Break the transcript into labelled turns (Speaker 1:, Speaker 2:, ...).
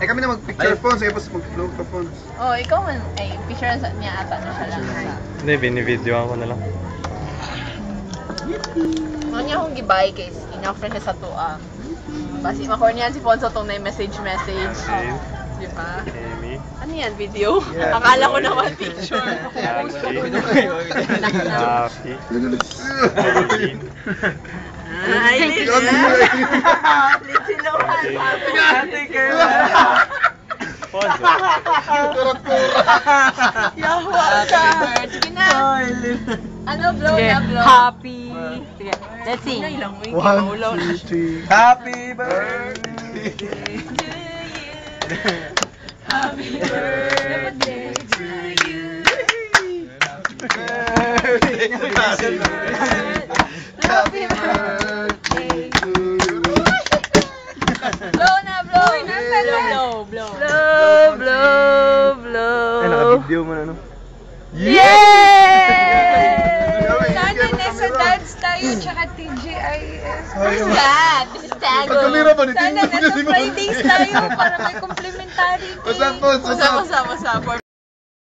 Speaker 1: Ay kami na mag-picture phones, ay tapos mag-vlog ka phones.
Speaker 2: Oh, ikaw man, ay, picture niya ata na siya lang.
Speaker 3: Hindi, binibideo ako na lang.
Speaker 2: Ano niya akong gibay kay ina-friend siya sa tuwa. Basi makuha niyan si Fonso itong na message. Di ba?
Speaker 3: Amy.
Speaker 2: Ano yan, video? Akala ko naman picture.
Speaker 3: Happy.
Speaker 2: Ay, Lizzie. Lizzie naman. Ate girl.
Speaker 3: Ponzo.
Speaker 2: Yawa ka. Sige na. Ano, blow na, blow.
Speaker 4: Happy. Sige, let's sing.
Speaker 1: 1, 2, 3.
Speaker 5: Happy birthday
Speaker 2: to you. Happy birthday to you. Happy birthday to you. Blow na, blow. Blow.
Speaker 3: Ay, naka-video mo na, no?
Speaker 2: Yay!
Speaker 4: Sana nasa dance tayo, tsaka TGIS.
Speaker 2: Who's that? This is Tago.
Speaker 1: Pagkamera pa,
Speaker 4: Sana nasa Fridays tayo para may complimentary.
Speaker 1: What's up, Pons?
Speaker 2: What's up?